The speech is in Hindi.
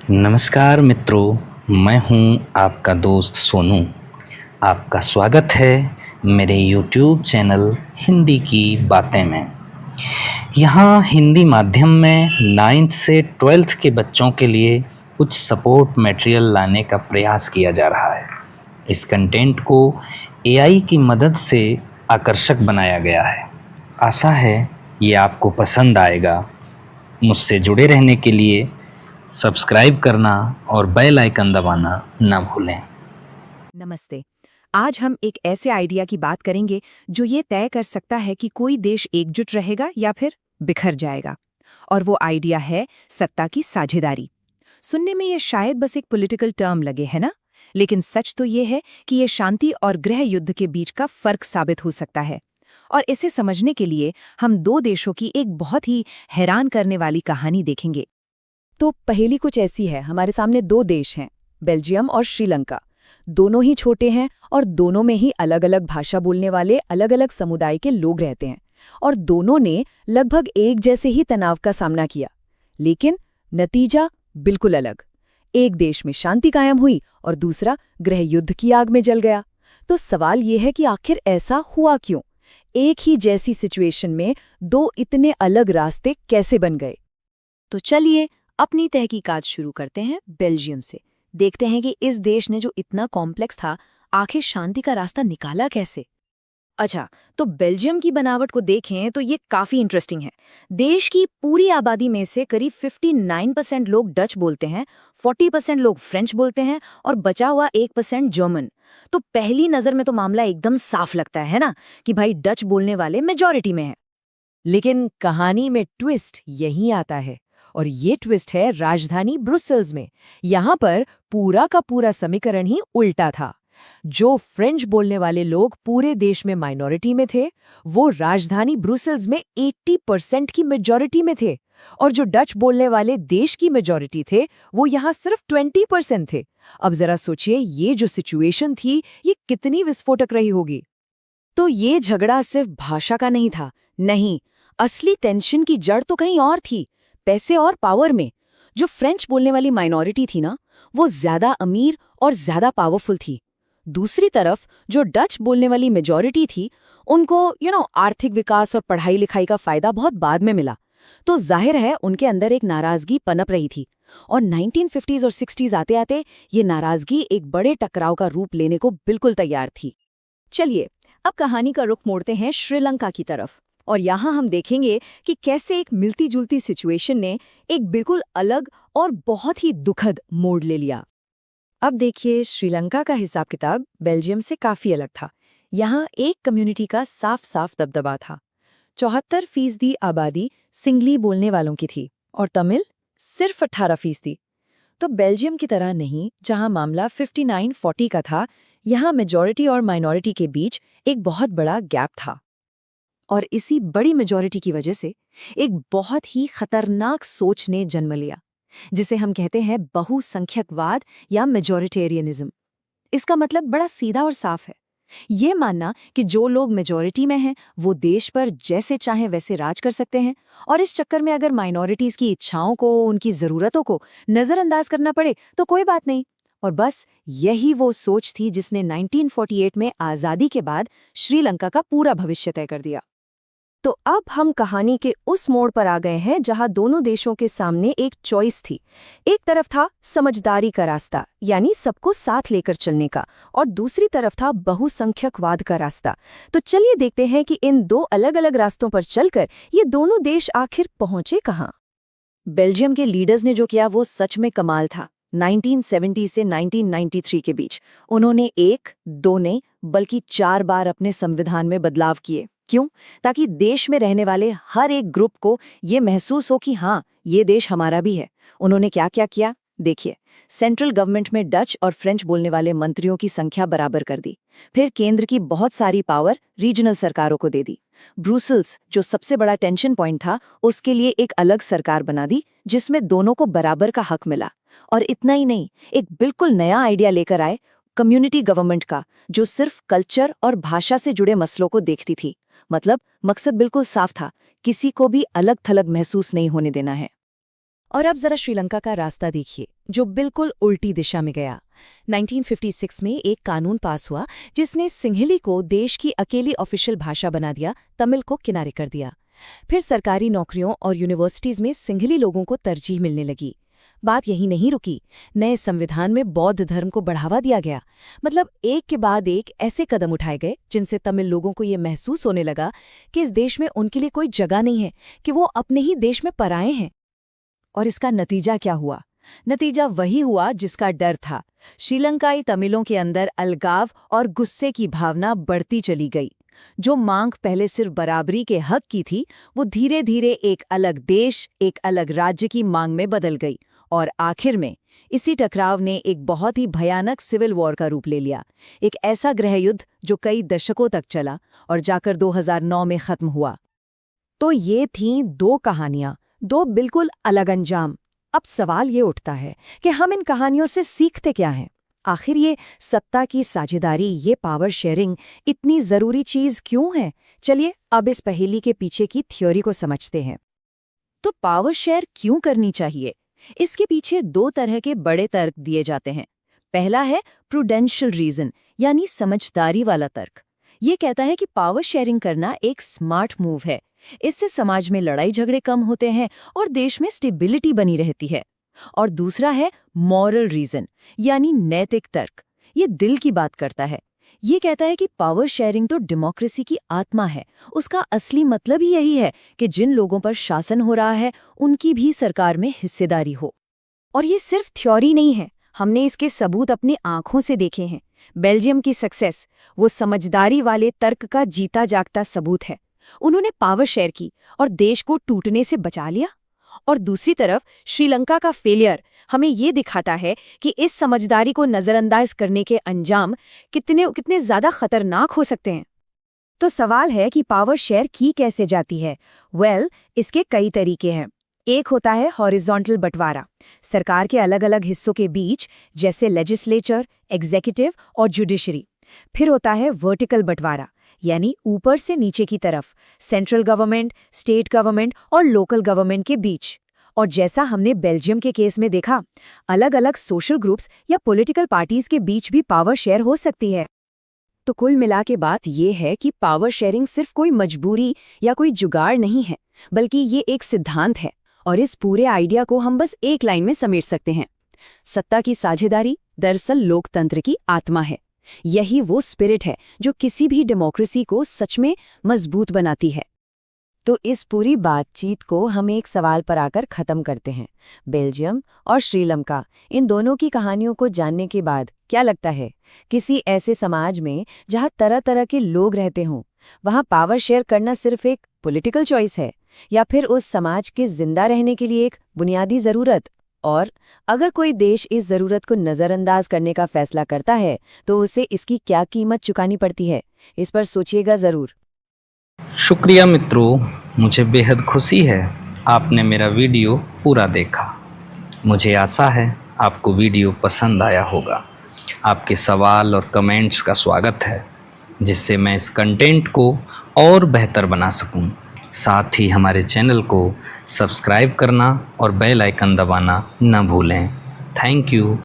नमस्कार मित्रों, मैं हूं आपका दोस्त सोनू। आपका स्वागत है मेरे YouTube चैनल हिंदी की बातें में। यहाँ हिंदी माध्यम में 9th से 12th के बच्चों के लिए कुछ सपोर्ट मटेरियल लाने का प्रयास किया जा रहा है। इस कंटेंट को AI की मदद से आकर्षक बनाया गया है। आशा है ये आपको पसंद आएगा। मुझसे जुड़े रहने के लिए सब्सक्राइब करना और बेल आइकन दबाना ना भूलें। नमस्ते। आज हम एक ऐसे आइडिया की बात करेंगे जो ये तय कर सकता है कि कोई देश एकजुट रहेगा या फिर बिखर जाएगा। और वो आइडिया है सत्ता की साझेदारी। सुनने में ये शायद बस एक पॉलिटिकल टर्म लगे, है ना? लेकिन सच तो ये है कि ये शांति और गृह युद्ध के बीच का फर्क साबित हो सकता है। और इसे समझने के लिए हम दो देशों की एक बहुत ही हैरान करने वाली कहानी देखेंगे। तो पहेली कुछ ऐसी है, हमारे सामने दो देश हैं, बेल्जियम और श्रीलंका। दोनों ही छोटे हैं और दोनों में ही अलग अलग भाषा बोलने वाले अलग अलग समुदाय के लोग रहते हैं। और दोनों ने लगभग एक जैसे ही तनाव का सामना किया, लेकिन नतीजा बिल्कुल अलग। एक देश में शांति कायम हुई और दूसरा गृह युद्ध की आग में जल गया। तो सवाल ये है कि आखिर ऐसा हुआ क्यों? एक ही जैसी सिचुएशन में दो इतने अलग रास्ते कैसे बन गए? तो चलिए अपनी तहकीकात शुरू करते हैं बेल्जियम से। देखते हैं कि इस देश ने जो इतना कॉम्प्लेक्स था, आखिर शांति का रास्ता निकाला कैसे। अच्छा, तो बेल्जियम की बनावट को देखें तो ये काफी इंटरेस्टिंग है। देश की पूरी आबादी में से करीब 59% लोग डच बोलते हैं, 40% लोग फ्रेंच बोलते हैं और बचा हुआ 1% जर्मन। तो पहली नजर में तो मामला एकदम साफ लगता है ना, कि भाई डच बोलने वाले मेजॉरिटी में है। लेकिन कहानी में ट्विस्ट यहीं आता है, और ये ट्विस्ट है राजधानी ब्रुसेल्स में। यहाँ पर पूरा का पूरा समीकरण ही उल्टा था। जो फ्रेंच बोलने वाले लोग पूरे देश में माइनॉरिटी में थे, वो राजधानी ब्रुसेल्स में 80% की मेजॉरिटी में थे। और जो डच बोलने वाले देश की मेजॉरिटी थे, वो यहाँ सिर्फ 20% थे। अब जरा सोचिए, ये जो सिचुएशन थी, ये कितनी विस्फोटक रही होगी। तो ये झगड़ा सिर्फ भाषा का नहीं था, नहीं, असली टेंशन की जड़ तो कहीं और थी, पैसे और पावर में। जो फ्रेंच बोलने वाली माइनॉरिटी थी ना, वो ज्यादा अमीर और ज्यादा पावरफुल थी। दूसरी तरफ जो डच बोलने वाली मेजॉरिटी थी, उनको आर्थिक विकास और पढ़ाई लिखाई का फायदा बहुत बाद में मिला। तो जाहिर है उनके अंदर एक नाराजगी पनप रही थी। और 1950s और 60s आते आते ये नाराजगी एक बड़े टकराव का रूप लेने को बिल्कुल तैयार थी। चलिए अब कहानी का रुख मोड़ते हैं श्रीलंका की तरफ, और यहाँ हम देखेंगे कि कैसे एक मिलती जुलती सिचुएशन ने एक बिल्कुल अलग और बहुत ही दुखद मोड़ ले लिया। अब देखिए, श्रीलंका का हिसाब किताब बेल्जियम से काफी अलग था। यहाँ एक कम्युनिटी का साफ साफ दबदबा था। 74% आबादी सिंगली बोलने वालों की थी और तमिल सिर्फ 18%। तो बेल्जियम की तरह नहीं, जहां मामला 59-40 का था, यहाँ मेजॉरिटी और माइनॉरिटी के बीच एक बहुत बड़ा गैप था। और इसी बड़ी मेजॉरिटी की वजह से एक बहुत ही खतरनाक सोच ने जन्म लिया, जिसे हम कहते हैं बहुसंख्यकवाद या मेजॉरिटेरियनिज्म। इसका मतलब बड़ा सीधा और साफ है, ये मानना कि जो लोग मेजॉरिटी में हैं वो देश पर जैसे चाहें वैसे राज कर सकते हैं, और इस चक्कर में अगर माइनॉरिटीज की इच्छाओं को, उनकी ज़रूरतों को नज़रअंदाज करना पड़े तो कोई बात नहीं। और बस यही वो सोच थी जिसने 1948 में आज़ादी के बाद श्रीलंका का पूरा भविष्य तय कर दिया। तो अब हम कहानी के उस मोड़ पर आ गए हैं जहां दोनों देशों के सामने एक चॉइस थी। एक तरफ था समझदारी का रास्ता, यानी सबको साथ लेकर चलने का, और दूसरी तरफ था बहुसंख्यकवाद का रास्ता। तो चलिए देखते हैं कि इन दो अलग अलग रास्तों पर चलकर ये दोनों देश आखिर पहुंचे कहां। बेल्जियम के लीडर्स ने जो किया वो सच में कमाल था। 1970 से 1993 के बीच उन्होंने एक, दो नहीं बल्कि 4 बार अपने संविधान में बदलाव किए। क्यों? ताकि देश में रहने वाले हर एक ग्रुप को ये महसूस हो कि हाँ, ये देश हमारा भी है। उन्होंने क्या क्या किया देखिए। सेंट्रल गवर्नमेंट में डच और फ्रेंच बोलने वाले मंत्रियों की संख्या बराबर कर दी। फिर केंद्र की बहुत सारी पावर रीजनल सरकारों को दे दी। ब्रुसेल्स, जो सबसे बड़ा टेंशन पॉइंट था, उसके लिए एक अलग सरकार बना दी जिसमें दोनों को बराबर का हक मिला। और इतना ही नहीं, एक बिल्कुल नया आइडिया लेकर आए, कम्युनिटी गवर्नमेंट का, जो सिर्फ कल्चर और भाषा से जुड़े मसलों को देखती थी। मतलब मकसद बिल्कुल साफ था, किसी को भी अलग थलग महसूस नहीं होने देना है। और अब जरा श्रीलंका का रास्ता देखिए, जो बिल्कुल उल्टी दिशा में गया। 1956 में एक कानून पास हुआ जिसने सिंहली को देश की अकेली ऑफिशियल भाषा बना दिया, तमिल को किनारे कर दिया। फिर सरकारी नौकरियों और यूनिवर्सिटीज में सिंहली लोगों को तरजीह मिलने लगी। बात यही नहीं रुकी, नए संविधान में बौद्ध धर्म को बढ़ावा दिया गया। मतलब एक के बाद एक ऐसे कदम उठाए गए जिनसे तमिल लोगों को ये महसूस होने लगा कि इस देश में उनके लिए कोई जगह नहीं है, कि वो अपने ही देश में पराए हैं। और इसका नतीजा क्या हुआ? नतीजा वही हुआ जिसका डर था। श्रीलंकाई तमिलों के अंदर अलगाव और गुस्से की भावना बढ़ती चली गई। जो मांग पहले सिर्फ बराबरी के हक की थी, वो धीरे धीरे एक अलग देश, एक अलग राज्य की मांग में बदल गई। और आखिर में इसी टकराव ने एक बहुत ही भयानक सिविल वॉर का रूप ले लिया। एक ऐसा गृहयुद्ध जो कई दशकों तक चला और जाकर 2009 में खत्म हुआ। तो ये थीं दो कहानियां, दो बिल्कुल अलग अंजाम। अब सवाल ये उठता है कि हम इन कहानियों से सीखते क्या हैं? आखिर ये सत्ता की साझेदारी, ये पावर शेयरिंग इतनी जरूरी चीज क्यों है? चलिए अब इस पहेली के पीछे की थ्योरी को समझते हैं। तो पावर शेयर क्यों करनी चाहिए? इसके पीछे दो तरह के बड़े तर्क दिए जाते हैं। पहला है प्रूडेंशियल रीजन, यानी समझदारी वाला तर्क। ये कहता है कि पावर शेयरिंग करना एक स्मार्ट मूव है। इससे समाज में लड़ाई झगड़े कम होते हैं और देश में स्टेबिलिटी बनी रहती है। और दूसरा है मॉरल रीजन, यानी नैतिक तर्क। ये दिल की बात करता है। ये कहता है कि पावर शेयरिंग तो डेमोक्रेसी की आत्मा है। उसका असली मतलब ही यही है कि जिन लोगों पर शासन हो रहा है, उनकी भी सरकार में हिस्सेदारी हो। और ये सिर्फ थ्योरी नहीं है, हमने इसके सबूत अपनी आंखों से देखे हैं। बेल्जियम की सक्सेस वो समझदारी वाले तर्क का जीता जागता सबूत है। उन्होंने पावर शेयर की और देश को टूटने से बचा लिया। और दूसरी तरफ श्रीलंका का फेलियर हमें ये दिखाता है कि इस समझदारी को नजरअंदाज करने के अंजाम कितने ज्यादा खतरनाक हो सकते हैं। तो सवाल है कि पावर शेयर की कैसे जाती है? इसके कई तरीके हैं। एक होता है हॉरिजॉन्टल बंटवारा, सरकार के अलग अलग हिस्सों के बीच, जैसे लेजिस्लेचर, एग्जीक्यूटिव और जुडिशरी। फिर होता है वर्टिकल बंटवारा, यानी ऊपर से नीचे की तरफ, सेंट्रल गवर्नमेंट, स्टेट गवर्नमेंट और लोकल गवर्नमेंट के बीच। और जैसा हमने बेल्जियम के केस में देखा, अलग अलग सोशल ग्रुप्स या पॉलिटिकल पार्टीज के बीच भी पावर शेयर हो सकती है। तो कुल मिला के बात यह है कि पावर शेयरिंग सिर्फ कोई मजबूरी या कोई जुगाड़ नहीं है, बल्कि ये एक सिद्धांत है। और इस पूरे आइडिया को हम बस एक लाइन में समेट सकते हैं: सत्ता की साझेदारी दरअसल लोकतंत्र की आत्मा है। यही वो स्पिरिट है जो किसी भी डेमोक्रेसी को सच में मजबूत बनाती है। तो इस पूरी बातचीत को हम एक सवाल पर आकर खत्म करते हैं। बेल्जियम और श्रीलंका, इन दोनों की कहानियों को जानने के बाद क्या लगता है, किसी ऐसे समाज में जहां तरह तरह के लोग रहते हों, वहां पावर शेयर करना सिर्फ एक पॉलिटिकल चॉइस है, या फिर उस समाज के जिंदा रहने के लिए एक बुनियादी जरूरत? और अगर कोई देश इस जरूरत को नजरअंदाज करने का फैसला करता है, तो उसे इसकी क्या कीमत चुकानी पड़ती है? इस पर सोचिएगा जरूर। शुक्रिया मित्रों, मुझे बेहद खुशी है आपने मेरा वीडियो पूरा देखा। मुझे आशा है आपको वीडियो पसंद आया होगा। आपके सवाल और कमेंट्स का स्वागत है, जिससे मैं इस कंटेंट को और बेहतर बना सकूं। साथ ही हमारे चैनल को सब्सक्राइब करना और बेल आइकन दबाना न भूलें। Thank you.